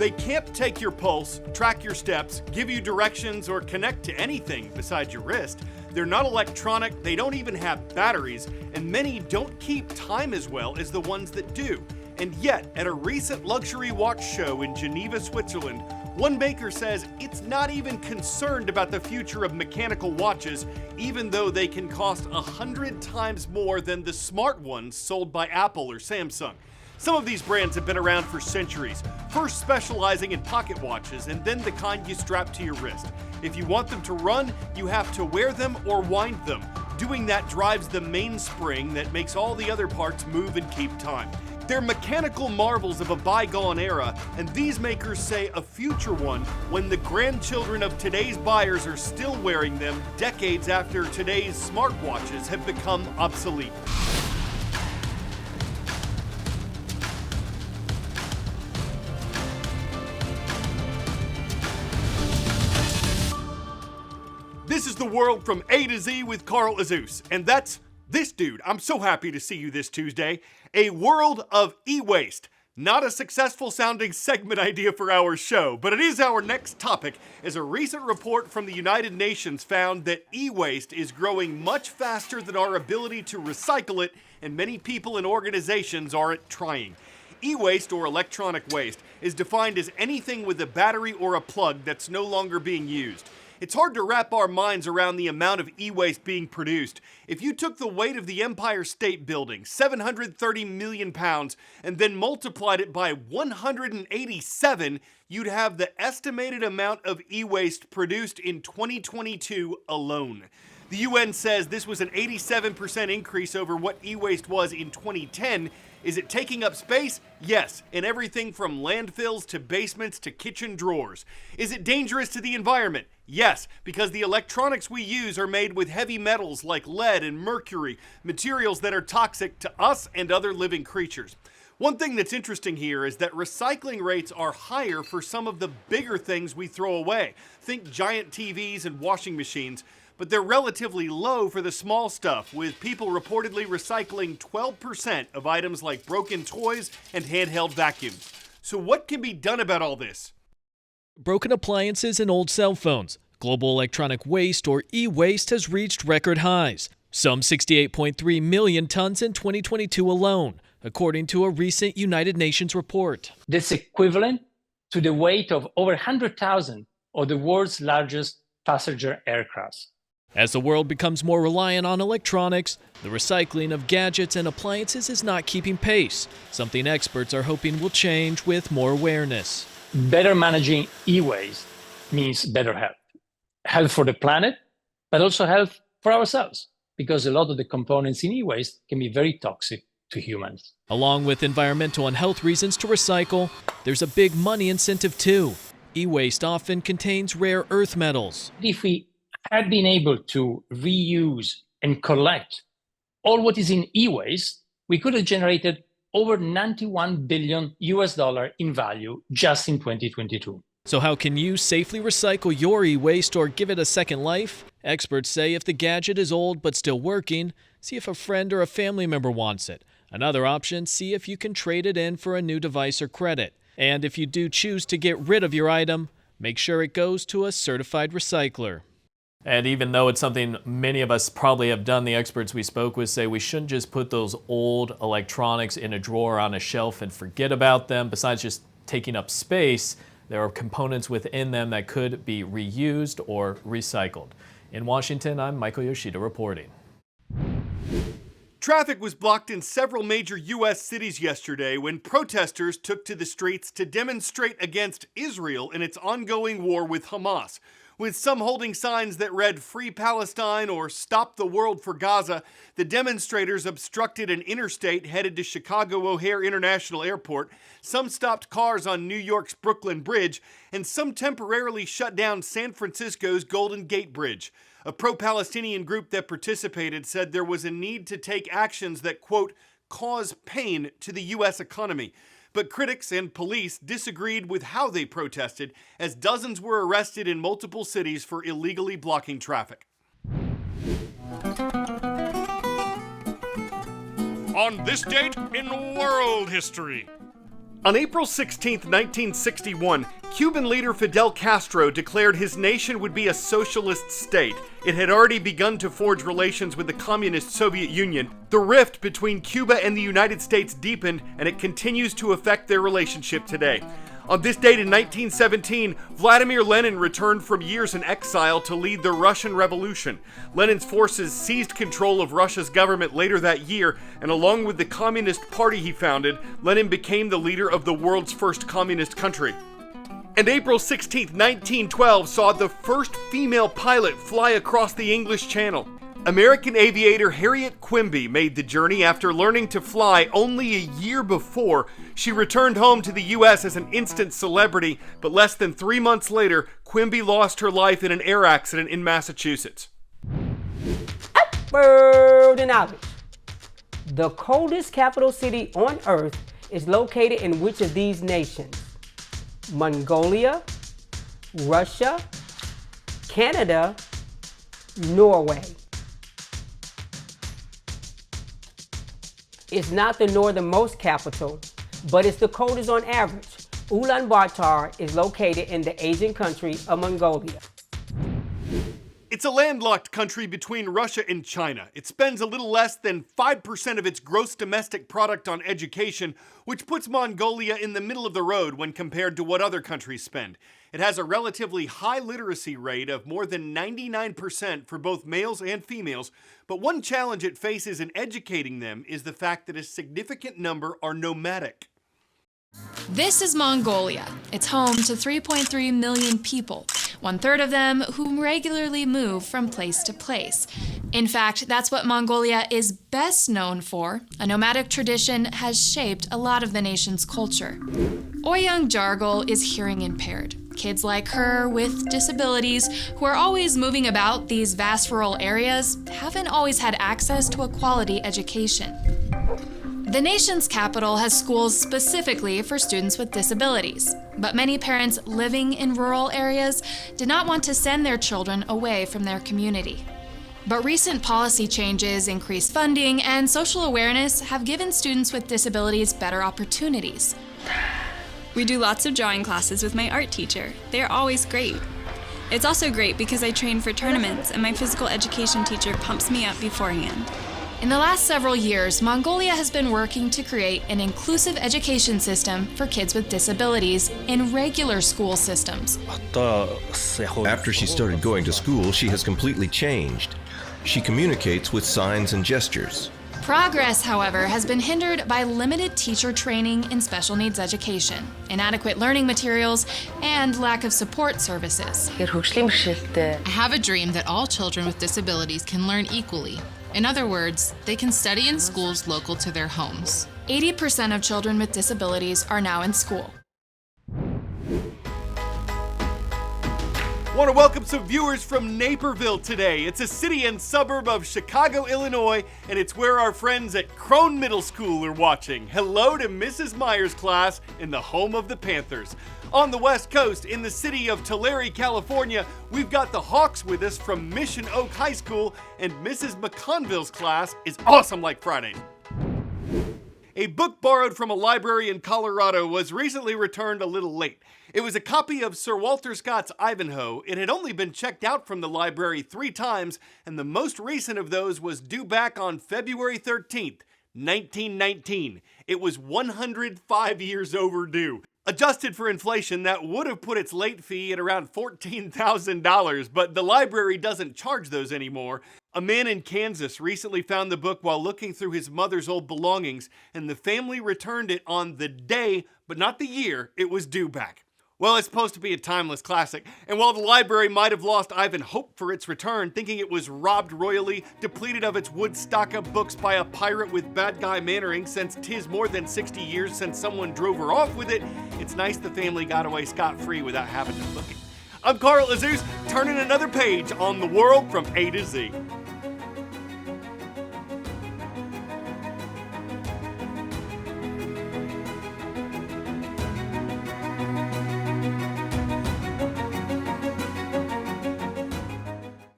They can't take your pulse, track your steps, give you directions, or connect to anything besides your wrist. They're not electronic, they don't even have batteries, and many don't keep time as well as the ones that do. And yet, at a recent luxury watch show in Geneva, Switzerland, one maker says it's not even concerned about the future of mechanical watches, even though they can cost 100 times more than the smart ones sold by Apple or Samsung. Some of these brands have been around for centuries, first specializing in pocket watches and then the kind you strap to your wrist. If you want them to run, you have to wear them or wind them. Doing that drives the mainspring that makes all the other parts move and keep time. They're mechanical marvels of a bygone era, and these makers say a future one when the grandchildren of today's buyers are still wearing them decades after today's smartwatches have become obsolete. This is The World from A to Z with Carl Azuz, and that's this dude. I'm so happy to see you this Tuesday. A world of e-waste. Not a successful sounding segment idea for our show, but it is our next topic, as a recent report from the United Nations found that e-waste is growing much faster than our ability to recycle it, and many people and organizations aren't trying. E-waste, or electronic waste, is defined as anything with a battery or a plug that's no longer being used. It's hard to wrap our minds around the amount of e-waste being produced. If you took the weight of the Empire State Building, 730 million pounds, and then multiplied it by 187, you'd have the estimated amount of e-waste produced in 2022 alone. The UN says this was an 87% increase over what e-waste was in 2010. Is it taking up space? Yes, in everything from landfills to basements to kitchen drawers. Is it dangerous to the environment? Yes, because the electronics we use are made with heavy metals like lead and mercury, materials that are toxic to us and other living creatures. One thing that's interesting here is that recycling rates are higher for some of the bigger things we throw away. Think giant TVs and washing machines. But they're relatively low for the small stuff, with people reportedly recycling 12% of items like broken toys and handheld vacuums. So what can be done about all this? Broken appliances and old cell phones. Global electronic waste, or e-waste, has reached record highs. Some 68.3 million tons in 2022 alone, according to a recent United Nations report. That's equivalent to the weight of over 100,000 of the world's largest passenger aircrafts. As the world becomes more reliant on electronics, the recycling of gadgets and appliances is not keeping pace, something experts are hoping will change with more awareness. Better managing e-waste means better health. Health for the planet, but also health for ourselves, because a lot of the components in e-waste can be very toxic to humans. Along with environmental and health reasons to recycle, there's a big money incentive too. E-waste often contains rare earth metals. If we had been able to reuse and collect all what is in e-waste, we could have generated over $91 billion in value just in 2022. So how can you safely recycle your e-waste or give it a second life? Experts say if the gadget is old but still working, see if a friend or a family member wants it. Another option, see if you can trade it in for a new device or credit. And if you do choose to get rid of your item, make sure it goes to a certified recycler. And even though it's something many of us probably have done, the experts we spoke with say we shouldn't just put those old electronics in a drawer on a shelf and forget about them. Besides just taking up space, there are components within them that could be reused or recycled. In Washington, I'm Michael Yoshida reporting. Traffic was blocked in several major U.S. cities yesterday when protesters took to the streets to demonstrate against Israel in its ongoing war with Hamas. With some holding signs that read "Free Palestine" or "Stop the World for Gaza," the demonstrators obstructed an interstate headed to Chicago O'Hare International Airport. Some stopped cars on New York's Brooklyn Bridge, and some temporarily shut down San Francisco's Golden Gate Bridge. A pro-Palestinian group that participated said there was a need to take actions that, quote, cause pain to the U.S. economy. But critics and police disagreed with how they protested, as dozens were arrested in multiple cities for illegally blocking traffic. On this date in world history, On April 16, 1961, Cuban leader Fidel Castro declared his nation would be a socialist state. It had already begun to forge relations with the communist Soviet Union. The rift between Cuba and the United States deepened, and it continues to affect their relationship today. On this date in 1917, Vladimir Lenin returned from years in exile to lead the Russian Revolution. Lenin's forces seized control of Russia's government later that year, and along with the Communist Party he founded, Lenin became the leader of the world's first communist country. And April 16, 1912 saw the first female pilot fly across the English Channel. American aviator Harriet Quimby made the journey after learning to fly only a year before. She returned home to the U.S. as an instant celebrity, but less than 3 months later, Quimby lost her life in an air accident in Massachusetts. Upward and knowledge. The coldest capital city on Earth is located in which of these nations? Mongolia, Russia, Canada, Norway. It's not the northernmost capital, but it's the coldest on average. Ulaanbaatar is located in the Asian country of Mongolia. It's a landlocked country between Russia and China. It spends a little less than 5% of its gross domestic product on education, which puts Mongolia in the middle of the road when compared to what other countries spend. It has a relatively high literacy rate of more than 99% for both males and females, but one challenge it faces in educating them is the fact that a significant number are nomadic. This is Mongolia. It's home to 3.3 million people, 1/3 of them who regularly move from place to place. In fact, that's what Mongolia is best known for. A nomadic tradition has shaped a lot of the nation's culture. Oyang Jargal is hearing impaired. Kids like her with disabilities who are always moving about these vast rural areas haven't always had access to a quality education. The nation's capital has schools specifically for students with disabilities, but many parents living in rural areas did not want to send their children away from their community. But recent policy changes, increased funding, and social awareness have given students with disabilities better opportunities. We do lots of drawing classes with my art teacher. They are always great. It's also great because I train for tournaments and my physical education teacher pumps me up beforehand. In the last several years, Mongolia has been working to create an inclusive education system for kids with disabilities in regular school systems. After she started going to school, she has completely changed. She communicates with signs and gestures. Progress, however, has been hindered by limited teacher training in special needs education, inadequate learning materials, and lack of support services. I have a dream that all children with disabilities can learn equally. In other words, they can study in schools local to their homes. 80% of children with disabilities are now in school. Want to welcome some viewers from Naperville today. It's a city and suburb of Chicago, Illinois, and it's where our friends at Crone Middle School are watching. Hello to Mrs. Meyer's class in the home of the Panthers. On the West Coast, in the city of Tulare, California, we've got the Hawks with us from Mission Oak High School, and Mrs. McConville's class is awesome like Fridays. A book borrowed from a library in Colorado was recently returned a little late. It was a copy of Sir Walter Scott's Ivanhoe. It had only been checked out from the library 3 times, and the most recent of those was due back on February 13th, 1919. It was 105 years overdue. Adjusted for inflation, that would have put its late fee at around $14,000, but the library doesn't charge those anymore. A man in Kansas recently found the book while looking through his mother's old belongings, and the family returned it on the day, but not the year, it was due back. Well, it's supposed to be a timeless classic, and while the library might have lost Ivan hope for its return, thinking it was robbed royally, depleted of its wood stock of books by a pirate with bad guy mannering since 'tis more than 60 years since someone drove her off with it, it's nice the family got away scot-free without having to look it. I'm Carl Azuz, turning another page on the world from A to Z.